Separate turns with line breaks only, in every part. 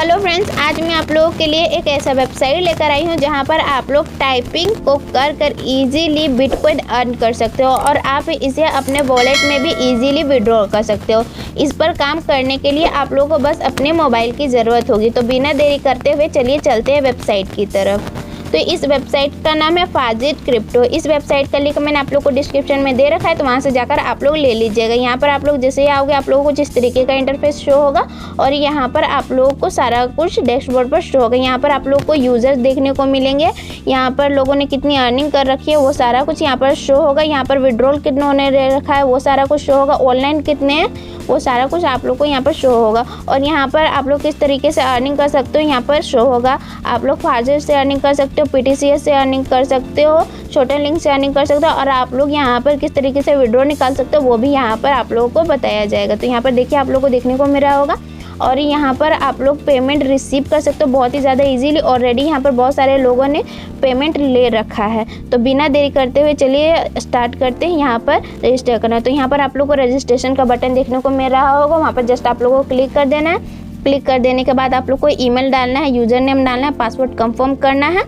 Hello friends, आज मैं आप लोगों के लिए एक ऐसा वेबसाइट लेकर आई हूं जहां पर आप लोग टाइपिंग को कर इजीली बिटकॉइन अर्न कर सकते हो और आप इसे अपने वॉलेट में भी इजीली विड्रॉ कर सकते हो। इस पर काम करने के लिए आप लोगों को बस अपने मोबाइल की ज़रूरत होगी। तो बिना देरी करते हुए चलिए चलते हैं वेबसाइट की तरफ। तो इस वेबसाइट का नाम है फाउसेटक्रिप्टो। इस वेबसाइट का लिंक मैंने आप लोग को डिस्क्रिप्शन में दे रखा है, तो वहाँ से जाकर आप लोग ले लीजिएगा। यहाँ पर आप लोग जैसे ही आओगे आप लोगों को कुछ इस तरीके का इंटरफेस शो होगा और यहाँ पर आप लोगों को सारा कुछ डैशबोर्ड पर शो होगा। यहाँ पर आप लोग को यूजर्स देखने को मिलेंगे, यहाँ पर लोगों ने कितनी अर्निंग कर रखी है वो सारा कुछ यहाँ पर शो होगा। यहाँ पर विड्रॉल कितनों ने ले रखा है वो सारा कुछ शो होगा, ऑनलाइन कितने हैं वो सारा कुछ आप लोग को यहाँ पर शो होगा। और यहाँ पर आप लोग किस तरीके से अर्निंग कर सकते हो यहाँ पर शो होगा। आप लोग फाउसेट से अर्निंग कर सकते हो, पीटीसीएस से अर्निंग कर सकते हो, छोटे लिंक से अर्निंग कर सकते हो और आप लोग यहाँ पर किस तरीके से विड्रॉ निकाल सकते हो वो भी यहाँ पर आप लोगों को बताया जाएगा। तो यहाँ पर देखिए आप लोग को देखने को मिल रहा होगा और यहाँ पर आप लोग पेमेंट रिसीव कर सकते हो बहुत ही ज़्यादा इजीली। ऑलरेडी यहाँ पर बहुत सारे लोगों ने पेमेंट ले रखा है। तो बिना देरी करते हुए चलिए स्टार्ट करते हैं यहाँ पर रजिस्टर करना। तो यहाँ पर आप लोग को रजिस्ट्रेशन का बटन देखने को मिल रहा होगा, वहाँ पर जस्ट आप लोगों को क्लिक कर देना है। क्लिक कर देने के बाद आप लोग को ईमेल डालना है, यूज़र नेम डालना है, पासवर्ड कंफर्म करना है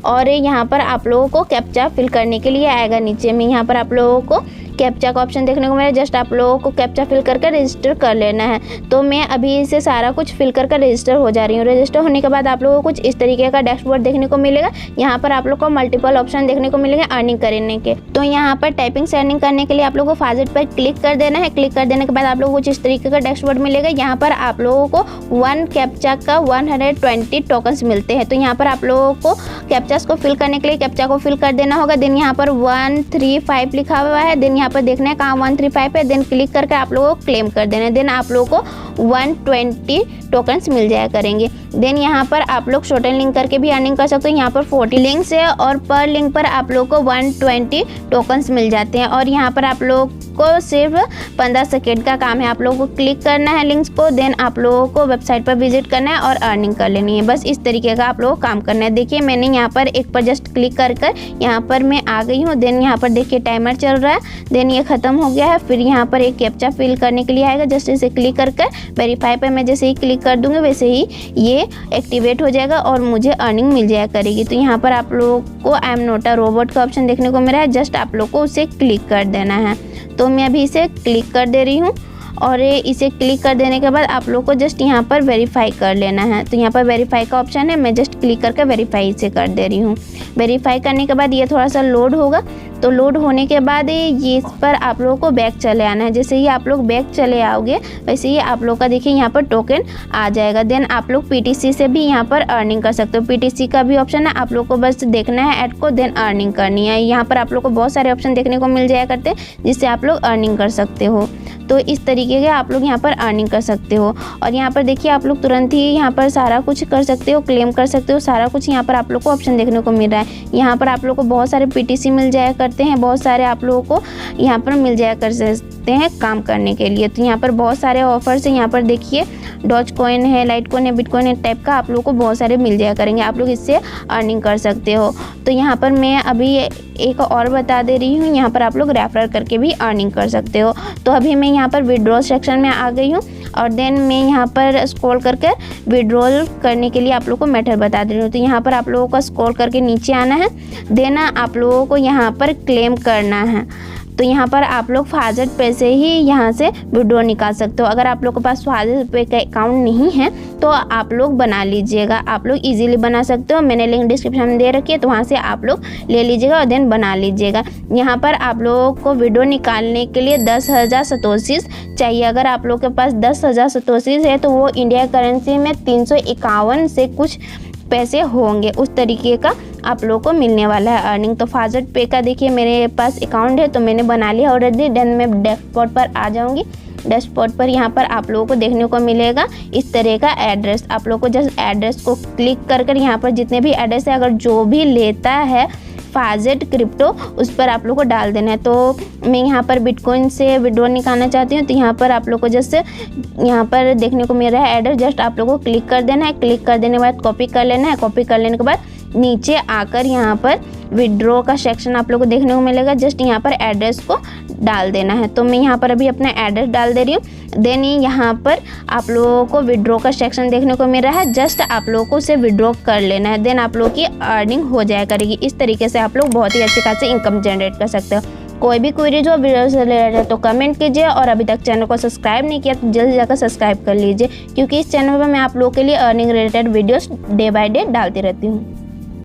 और यहाँ पर आप लोगों को कैप्चा फिल करने के लिए आएगा। नीचे में यहाँ पर आप लोगों को कैप्चा का ऑप्शन देखने को मिला, जस्ट आप लोगों को कैप्चा फिल करके रजिस्टर कर लेना है। तो मैं अभी इसे सारा कुछ फिल करके रजिस्टर हो जा रही हूँ। रजिस्टर होने के बाद आप लोगों को कुछ इस तरीके का डैशबोर्ड देखने को मिलेगा। यहाँ पर आप लोग को मल्टीपल ऑप्शन देखने को मिलेंगे अर्निंग करने के। तो यहाँ पर टाइपिंग से अर्निंग करने के लिए आप लोगों को फाउसेट पर क्लिक कर देना है। क्लिक कर देने के बाद आप लोगों को कुछ इस तरीके का डैशबोर्ड मिलेगा। यहाँ पर आप लोगों को 1 कैप्चा का 120 टोकन्स मिलते हैं। तो यहाँ पर आप लोगों को कैप्चास को फिल करने के लिए कैप्चा को फिल कर देना होगा। देन यहाँ पर 135 लिखा हुआ है, देन यहाँ पर देखना है कहाँ 135 है, देन क्लिक करके आप लोगों को क्लेम कर देना है। देन आप लोगों को 120 टोकन्स मिल जाया करेंगे। देन यहाँ पर आप लोग शॉर्टन लिंक करके भी अर्निंग कर सकते हो। यहाँ पर 40 लिंक्स है और पर लिंक पर आप लोग को 120 टोकन्स मिल जाते हैं। और यहाँ पर आप लोग को सिर्फ 15 सेकेंड का काम है। आप लोगों को क्लिक करना है लिंक्स को, देन आप लोगों को वेबसाइट पर विजिट करना है और अर्निंग कर लेनी है। बस इस तरीके का आप लोगों को काम करना है। देखिए मैंने यहाँ पर एक पर जस्ट क्लिक कर यहाँ पर मैं आ गई हूँ। देन यहाँ पर देखिए टाइमर चल रहा है, देन ये खत्म हो गया है। फिर यहाँ पर एक कैप्चा फिल करने के लिए आएगा, जस्ट इसे क्लिक कर वेरीफाई पे मैं जैसे ही क्लिक कर दूंगी वैसे ही ये एक्टिवेट हो जाएगा और मुझे अर्निंग मिल जाया करेगी। तो यहाँ पर आप लोगों को I am not a robot का ऑप्शन देखने को मिला है, जस्ट आप लोग को उसे क्लिक कर देना है। तो मैं अभी इसे क्लिक कर दे रही हूँ और इसे क्लिक कर देने के बाद आप लोग को जस्ट यहाँ पर वेरीफाई कर लेना है। तो यहाँ पर वेरीफाई का ऑप्शन है, मैं जस्ट क्लिक करके वेरीफाई इसे कर दे रही हूँ। वेरीफाई करने के बाद ये थोड़ा सा लोड होगा। तो लोड होने के बाद ये इस पर आप लोगों को बैक चले आना है। जैसे ही आप लोग बैक चले आओगे वैसे ही आप लोग का देखिए यहाँ पर टोकन आ जाएगा। देन आप लोग पीटीसी से भी यहाँ पर अर्निंग कर सकते हो। पीटीसी का भी ऑप्शन है, आप लोग को बस देखना है ऐड को, देन अर्निंग करनी है। यहाँ पर आप लोग को बहुत सारे ऑप्शन देखने को मिल जाया करते हैं जिससे आप लोग अर्निंग कर सकते हो। तो इस तरीके के आप लोग यहाँ पर अर्निंग कर सकते हो। और यहाँ पर देखिए आप लोग तुरंत ही यहाँ पर सारा कुछ कर सकते हो, क्लेम कर सकते हो, सारा कुछ यहाँ पर आप लोग को ऑप्शन देखने को मिल रहा है। यहाँ पर आप लोग को बहुत सारे पीटीसी मिल जाया करते हैं, बहुत सारे आप लोगों को यहाँ पर मिल जाया कर सकते हैं काम करने के लिए। तो यहाँ पर बहुत सारे ऑफर्स हैं। यहाँ पर देखिए डॉज कॉइन है, लाइट कॉइन है, बिटकॉइन है टाइप का आप लोगों को बहुत सारे मिल जाया करेंगे। आप लोग इससे अर्निंग कर सकते हो। तो यहाँ पर मैं अभी एक और बता दे रही हूँ, यहाँ पर आप लोग रेफर करके भी अर्निंग कर सकते हो। तो अभी मैं यहाँ पर विड्रॉल सेक्शन में आ गई हूँ और देन मैं यहाँ पर स्क्रॉल करके विड्रॉल करने के लिए आप लोग को मेथड बता दे रही हूँ। तो यहाँ पर आप लोगों को स्क्रॉल करके नीचे आना है, देन आप लोगों को यहाँ पर क्लेम करना है। तो यहाँ पर आप लोग फाउसेटपे से ही यहाँ से विड्रॉ निकाल सकते हो। अगर आप लोग के पास फाउसेटपे का अकाउंट नहीं है तो आप लोग बना लीजिएगा, आप लोग इजीली बना सकते हो। मैंने लिंक डिस्क्रिप्शन में दे रखी है, तो वहाँ से आप लोग ले लीजिएगा और देन बना लीजिएगा। यहाँ पर आप लोगों को विड्रॉ निकालने के लिए 10,000 सतोशीज चाहिए। अगर आप लोग के पास 10,000 सतोशीज है तो वो इंडिया करेंसी में 351 से कुछ पैसे होंगे, उस तरीके का आप लोगों को मिलने वाला है अर्निंग। तो फाउसेटपे का देखिए मेरे पास अकाउंट है तो मैंने बना लिया ऑलरेडी। देन मैं डैशबोर्ड पर आ जाऊंगी। डैशबोर्ड पर यहाँ पर आप लोगों को देखने को मिलेगा इस तरह का एड्रेस। आप लोगों को जस्ट एड्रेस को क्लिक कर यहाँ पर जितने भी एड्रेस है, अगर जो भी लेता है फाउसेटक्रिप्टो उस पर आप लोग को डाल देना है। तो मैं यहाँ पर बिटकॉइन से विड्रॉ निकालना चाहती हूँ, तो यहाँ पर आप लोग को जैसे यहाँ पर देखने को मिल रहा है एड्रेस, जस्ट आप लोग को क्लिक कर देना है। क्लिक कर देने के बाद कॉपी कर लेना है। कॉपी कर लेने के बाद नीचे आकर यहाँ पर विड्रॉ का सेक्शन आप लोग को देखने को मिलेगा। जस्ट यहाँ पर एड्रेस को डाल देना है। तो मैं यहाँ पर अभी अपना एड्रेस डाल दे रही हूँ। देन यहाँ पर आप लोगों को विड्रॉ का सेक्शन देखने को मिल रहा है, जस्ट आप लोगों को उसे विड्रॉ कर लेना है। देन आप लोगों की अर्निंग हो जाया करेगी। इस तरीके से आप लोग बहुत ही अच्छी खासी इनकम जनरेट कर सकते हो। कोई भी क्वेरी जो वीडियो से रिलेटेड है तो कमेंट कीजिए, और अभी तक चैनल को सब्सक्राइब नहीं किया तो जल्दी जाकर सब्सक्राइब कर लीजिए, क्योंकि इस चैनल पर मैं आप लोगों के लिए earning related videos day by day डालती रहती हूँ।